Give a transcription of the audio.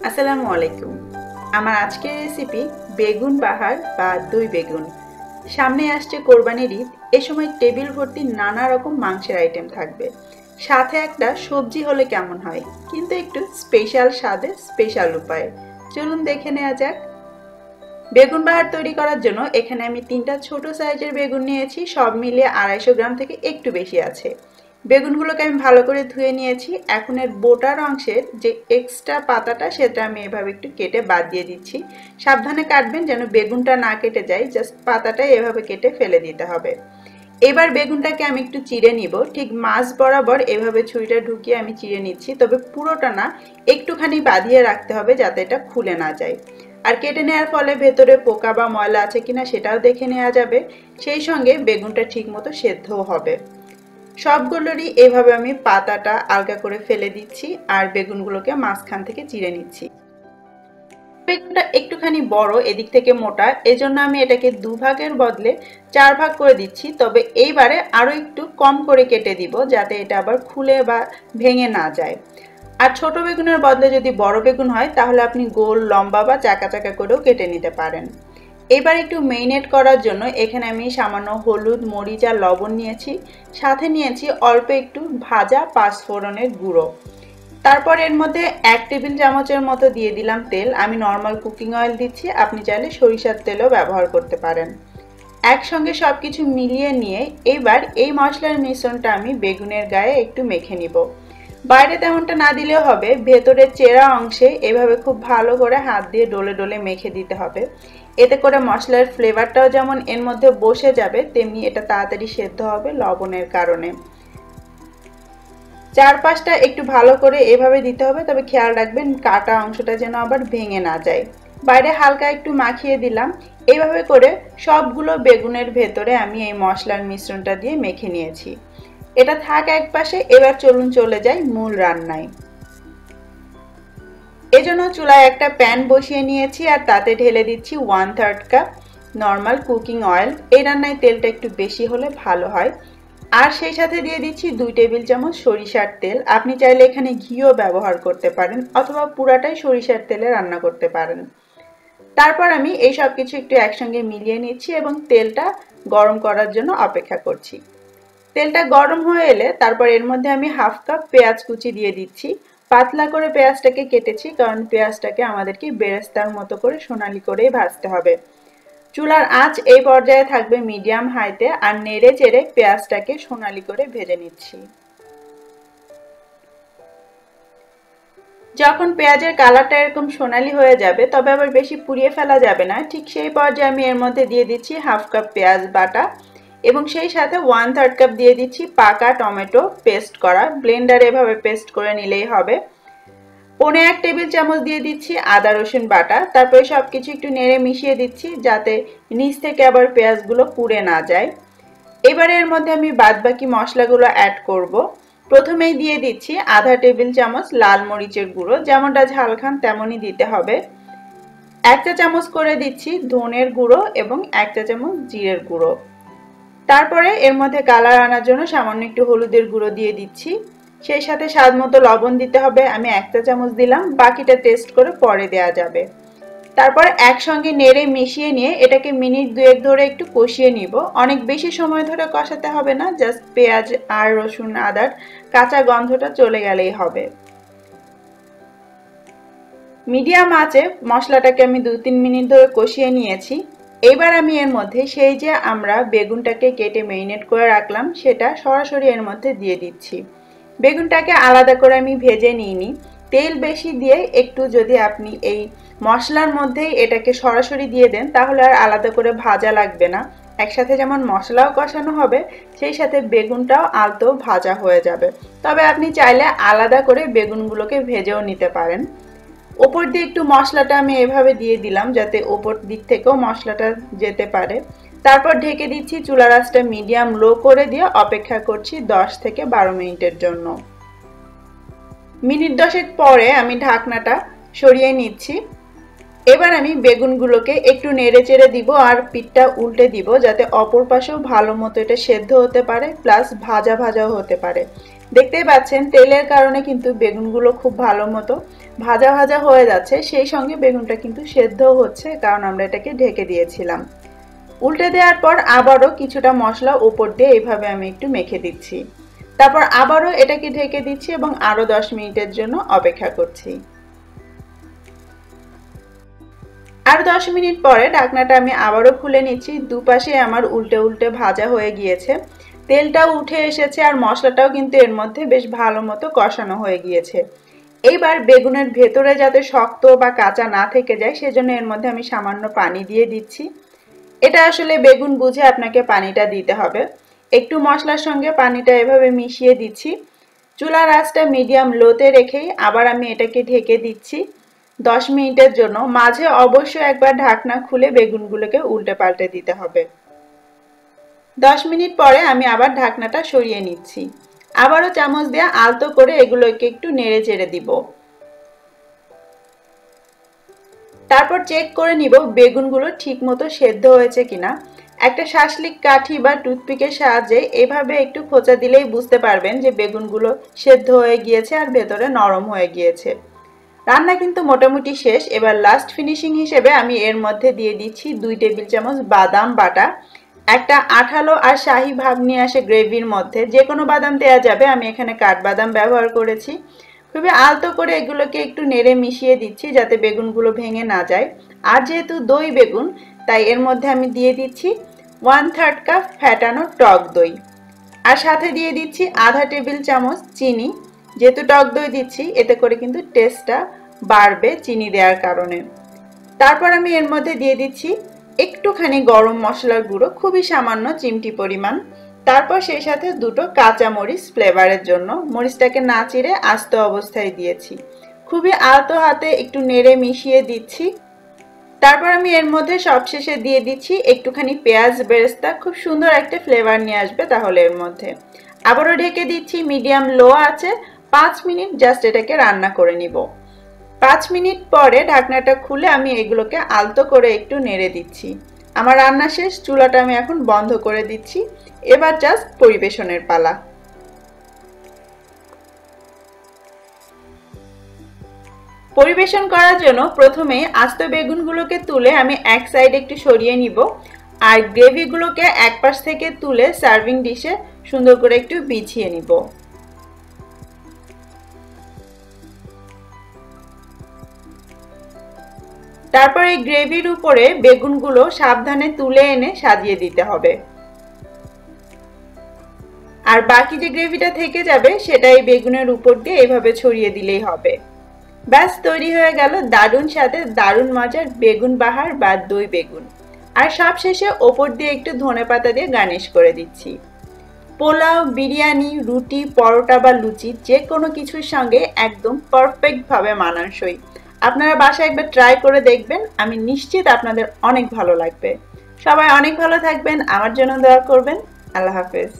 আসসালামু আলাইকুম। আমার আজকের রেসিপি বেগুন বাহার বা দই বেগুন। সামনে আসছে কোরবানির ঈদ। এ সময় টেবিল ভর্তি নানা রকম মাংসের আইটেম থাকবে, সাথে একটা সবজি হলে কেমন হয়, কিন্তু একটু স্পেশাল স্বাদে স্পেশাল উপায়ে। চলুন দেখে নেওয়া যাক। বেগুন বাহার তৈরি করার জন্য এখানে আমি 3টা ছোট সাইজের বেগুন নিয়েছি। সব মিলিয়ে 250 গ্রাম থেকে একটু বেশি আছে। বেগুনগুলোকে আমি ভালো করে ধুয়ে নিয়েছি। এখন এর বোটার অংশের যে এক্সট্রা পাতাটা সেটা আমি এভাবে একটু কেটে বাদ দিয়ে দিচ্ছি। সাবধানে কাটবেন যেন বেগুনটা না কেটে যায়, জাস্ট পাতাটাই এভাবে কেটে ফেলে দিতে হবে। এবার বেগুনটাকে আমি একটু চিড়ে নিব। ঠিক মাঝ বরাবর এভাবে ছুরিটা ঢুকিয়ে আমি চিড়ে নিচ্ছি, তবে পুরোটা না, একটুখানি বাঁধিয়ে রাখতে হবে যাতে এটা খুলে না যায়। আর কেটে নেওয়ার ফলে ভেতরে পোকা বা ময়লা আছে কিনা সেটাও দেখে নেওয়া যাবে। সেই সঙ্গে বেগুনটা ঠিকমতো সেদ্ধও হবে। সবগুলোরই এভাবে আমি পাতাটা আলগা করে ফেলে দিচ্ছি আর বেগুনগুলোকে মাঝখান থেকে চিড়ে নিচ্ছি। বেগুনটা একটুখানি বড়, এদিক থেকে মোটা, এজন্য আমি এটাকে 2 ভাগের বদলে 4 ভাগ করে দিচ্ছি। তবে এইবারে আরো একটু কম করে কেটে দিব যাতে এটা আবার খুলে বা ভেঙে না যায়। আর ছোট বেগুনের বদলে যদি বড় বেগুন হয় তাহলে আপনি গোল, লম্বা বা চাকা চাকা করেও কেটে নিতে পারেন। এবার একটু মেরিনেট করার জন্য এখানে আমি সামান্য হলুদ, মরিচ আর লবণ নিয়েছি। সাথে নিয়েছি অল্প একটু ভাজা পাঁচফোড়নের গুঁড়ো। তারপর এর মধ্যে 1 টেবিল চামচের মতো দিয়ে দিলাম তেল। আমি নর্মাল কুকিং অয়েল দিচ্ছি, আপনি চাইলে সরিষার তেলও ব্যবহার করতে পারেন। একসঙ্গে সবকিছু মিলিয়ে নিয়ে এবার এই মশলার মিশ্রণটা আমি বেগুনের গায়ে একটু মেখে নিব। বাইরে তেমনটা না দিলেও হবে, ভেতরের চেরা অংশে এভাবে খুব ভালো করে হাত দিয়ে ডলে ডলে মেখে দিতে হবে। এতে করে মশলার ফ্লেভারটাও যেমন এর মধ্যে বসে যাবে, তেমনি এটা তাড়াতাড়ি সেদ্ধ হবে লবণের কারণে। চারপাশটা একটু ভালো করে এভাবে দিতে হবে, তবে খেয়াল রাখবেন কাটা অংশটা যেন আবার ভেঙে না যায়। বাইরে হালকা একটু মাখিয়ে দিলাম। এইভাবে করে সবগুলো বেগুনের ভেতরে আমি এই মশলার মিশ্রণটা দিয়ে মেখে নিয়েছি। এটা থাক একপাশে। এবার চলুন চলে যাই মূল রান্নায়। এজন্য চুলায় একটা প্যান বসিয়ে নিয়েছি আর তাতে ঢেলে দিচ্ছি 1/3 কাপ নর্মাল কুকিং অয়েল। এই রান্নায় তেলটা একটু বেশি হলে ভালো হয়। আর সেই সাথে দিয়ে দিচ্ছি 2 টেবিল চামচ সরিষার তেল। আপনি চাইলে এখানে ঘিও ব্যবহার করতে পারেন অথবা পুরাটাই সরিষার তেলে রান্না করতে পারেন। তারপর আমি এই সব কিছু একটু একসঙ্গে মিলিয়ে নিচ্ছি এবং তেলটা গরম করার জন্য অপেক্ষা করছি। তেলটা গরম হয়ে এলে তারপর এর মধ্যে আমি 1/2 কাপ পেঁয়াজ কুচি দিয়ে দিচ্ছি। পাতলা করে পেঁয়াজটাকে কেটেছি, কারণ পেঁয়াজটাকে আমাদেরকে বেরেস্তার মতো করে সোনালি করেই ভাজতে হবে। চুলার আঁচ এই পর্যায়ে থাকবে মিডিয়াম হাইতে আর নেড়ে চেড়ে পেঁয়াজটাকে সোনালি করে ভেজে নিচ্ছি। যখন পেঁয়াজের কালারটা এরকম সোনালি হয়ে যাবে, তবে আবার বেশি পুড়িয়ে ফেলা যাবে না, ঠিক সেই পর্যায়ে আমি এর মধ্যে দিয়ে দিচ্ছি 1/2 কাপ পেঁয়াজ বাটা এবং সেই সাথে 1/3 কাপ দিয়ে দিচ্ছি পাকা টমেটো পেস্ট করা। ব্লেন্ডারে এভাবে পেস্ট করে নিলেই হবে। 1.5 টেবিল চামচ দিয়ে দিচ্ছি আদা রসুন বাটা। তারপরে সবকিছু একটু নেড়ে মিশিয়ে দিচ্ছি যাতে নিচ থেকে আবার পেঁয়াজগুলো পুড়ে না যায়। এবারে এর মধ্যে আমি বাদবাকি মশলাগুলো অ্যাড করব। প্রথমেই দিয়ে দিচ্ছি আধা টেবিল চামচ লাল মরিচের গুঁড়ো, যেমনটা ঝাল খান তেমনই দিতে হবে। 1 চা চামচ করে দিচ্ছি ধনের গুঁড়ো এবং 1 চা চামচ জিরের গুঁড়ো। তারপরে এর মধ্যে কালার আনার জন্য সামান্য একটু হলুদের গুঁড়ো দিয়ে দিচ্ছি। সেই সাথে স্বাদ মতো লবণ দিতে হবে। আমি 1 চা চামচ দিলাম, বাকিটা টেস্ট করে পরে দেওয়া যাবে। তারপর একসঙ্গে নেড়ে মিশিয়ে নিয়ে এটাকে মিনিট 2 ধরে একটু কষিয়ে নিব। অনেক বেশি সময় ধরে কষাতে হবে না, জাস্ট পেঁয়াজ আর রসুন আদার কাঁচা গন্ধটা চলে গেলেই হবে। মিডিয়াম আঁচে মশলাটাকে আমি 2-3 মিনিট ধরে কষিয়ে নিয়েছি। এবার আমি এর মধ্যে সেই যে আমরা বেগুনটাকে কেটে মেরিনেট করে রাখলাম সেটা সরাসরি এর মধ্যে দিয়ে দিচ্ছি। বেগুনটাকে আলাদা করে আমি ভেজে নিইনি। তেল বেশি দিয়ে একটু যদি আপনি এই মশলার মধ্যেই এটাকে সরাসরি দিয়ে দেন তাহলে আর আলাদা করে ভাজা লাগবে না। একসাথে যেমন মশলাও কষানো হবে, সেই সাথে বেগুনটাও আলতো ভাজা হয়ে যাবে। তবে আপনি চাইলে আলাদা করে বেগুনগুলোকে ভেজেও নিতে পারেন। ওপর দিয়ে একটু মশলাটা আমি এভাবে দিয়ে দিলাম যাতে ওপর দিক থেকেও মশলাটা যেতে পারে। তারপর ঢেকে দিচ্ছি। চুলার আঁচটা মিডিয়াম লো করে দিয়ে অপেক্ষা করছি 10 থেকে 12 মিনিটের জন্য। মিনিট 10 পরে আমি ঢাকনাটা সরিয়ে নিচ্ছি। এবার আমি বেগুনগুলোকে একটু নেড়ে চেড়ে দিব আর পিঠটা উল্টে দিব যাতে অপর পাশেও ভালো মতো এটা সেদ্ধ হতে পারে, প্লাস ভাজা ভাজাও হতে পারে। দেখতেই পাচ্ছেন তেলের কারণে কিন্তু বেগুনগুলো খুব ভালো মতো ভাজা ভাজা হয়ে যাচ্ছে, সেই সঙ্গে বেগুনটা কিন্তু সেদ্ধও হচ্ছে, কারণ আমরা এটাকে ঢেকে দিয়েছিলাম। উল্টে দেওয়ার পর আবারও কিছুটা মশলা উপর দিয়ে এইভাবে আমি একটু মেখে দিচ্ছি। তারপর আবারও এটাকে ঢেকে দিচ্ছি এবং আরও 10 মিনিটের জন্য অপেক্ষা করছি। আর 10 মিনিট পরে ঢাকনাটা আমি আবারও খুলে নিচ্ছি। দুপাশে আমার উল্টে উল্টে ভাজা হয়ে গিয়েছে, তেলটাও উঠে এসেছে আর মশলাটাও কিন্তু এর মধ্যে বেশ ভালো মতো কষানো হয়ে গিয়েছে। এইবার বেগুনের ভেতরে যাতে শক্ত বা কাঁচা না থেকে যায়, সেজন্য এর মধ্যে আমি সামান্য পানি দিয়ে দিচ্ছি। এটা আসলে বেগুন বুঝে আপনাকে পানিটা দিতে হবে। একটু মশলার সঙ্গে পানিটা এভাবে মিশিয়ে দিচ্ছি। চুলার আঁচটা মিডিয়াম লোতে রেখেই আবার আমি এটাকে ঢেকে দিচ্ছি 10 মিনিটের জন্য। মাঝে অবশ্যই একবার ঢাকনা খুলে বেগুনগুলোকে উল্টে পাল্টে দিতে হবে। 10 মিনিট পরে আমি আবার ঢাকনাটা সরিয়ে নিচ্ছি। আবারও চামচ দিয়ে আলতো করে এগুলোকে একটু নেড়ে চেড়ে দিব। তারপর চেক করে নিব বেগুনগুলো ঠিকমতো সেদ্ধ হয়েছে কিনা। একটা শাসলিক কাঠি বা টুথপিকের সাহায্যে এভাবে একটু খোঁচা দিলেই বুঝতে পারবেন যে বেগুনগুলো সেদ্ধ হয়ে গিয়েছে আর ভেতরে নরম হয়ে গিয়েছে। রান্না কিন্তু মোটামুটি শেষ। এবার লাস্ট ফিনিশিং হিসেবে আমি এর মধ্যে দিয়ে দিচ্ছি 2 টেবিল চামচ বাদাম বাটা। একটা আঠালো আর শাহি ভাব নিয়ে আসে গ্রেভির মধ্যে। যে কোনো বাদাম দেওয়া যাবে, আমি এখানে কাঠবাদাম ব্যবহার করেছি। খুবই আলতো করে এগুলোকে একটু নেড়ে মিশিয়ে দিচ্ছি যাতে বেগুনগুলো ভেঙে না যায়। আর যেহেতু দই বেগুন, তাই এর মধ্যে আমি দিয়ে দিচ্ছি 1/3 কাপ ফ্যাটানো টক দই। আর সাথে দিয়ে দিচ্ছি আধা টেবিল চামচ চিনি। যেহেতু টক দই দিচ্ছি, এতে করে কিন্তু টেস্টটা বাড়বে চিনি দেওয়ার কারণে। তারপর আমি এর মধ্যে দিয়ে দিচ্ছি একটুখানি গরম মশলার গুঁড়ো, খুবই সামান্য চিমটি পরিমাণ। তারপর সেই সাথে দুটো কাঁচা মরিচ ফ্লেভারের জন্য। মরিচটাকে না চিড়ে আস্ত অবস্থায় দিয়েছি। খুবই আলতো হাতে একটু নেড়ে মিশিয়ে দিচ্ছি। তারপর আমি এর মধ্যে সবশেষে দিয়ে দিচ্ছি একটুখানি পেঁয়াজ বেরেস্তা। খুব সুন্দর একটা ফ্লেভার নিয়ে আসবে তাহলে এর মধ্যে। আবারও ঢেকে দিচ্ছি মিডিয়াম লো আছে। 5 মিনিট জাস্ট এটাকে রান্না করে নিব। 5 মিনিট পরে ঢাকনাটা খুলে আমি এগুলোকে আলতো করে একটু নেড়ে দিচ্ছি। আমার রান্না শেষ, চুলাটা আমি এখন বন্ধ করে দিচ্ছি। এবার জাস্ট পরিবেশনের পালা। পরিবেশন করার জন্য প্রথমে আস্ত বেগুনগুলোকে তুলে আমি এক সাইড একটু সরিয়ে নিব, আর গ্রেভিগুলোকে এক পাশ থেকে তুলে সার্ভিং ডিশে সুন্দর করে একটু বিছিয়ে নিব। তারপর এই গ্রেভির উপরে বেগুনগুলো সাবধানে তুলে এনে সাজিয়ে দিতে হবে। আর বাকি যে গ্রেভিটা থেকে যাবে সেটা এই বেগুনের উপর দিয়ে এইভাবে ছড়িয়ে দিলেই হবে। ব্যাস তৈরি হয়ে গেল দারুণ স্বাদের দারুণ মজার বেগুন বাহার বা দই বেগুন। আর সবশেষে ওপর দিয়ে একটু ধনেপাতা দিয়ে গার্নিশ করে দিচ্ছি। পোলাও, বিরিয়ানি, রুটি, পরোটা বা লুচি যে কোনো কিছুর সঙ্গে একদম পারফেক্টভাবে মানানসই। আপনারা বাসায় একবার ট্রাই করে দেখবেন, আমি নিশ্চিত আপনাদের অনেক ভালো লাগবে। সবাই অনেক ভালো থাকবেন, আমার জন্য দোয়া করবেন। আল্লাহ হাফেজ।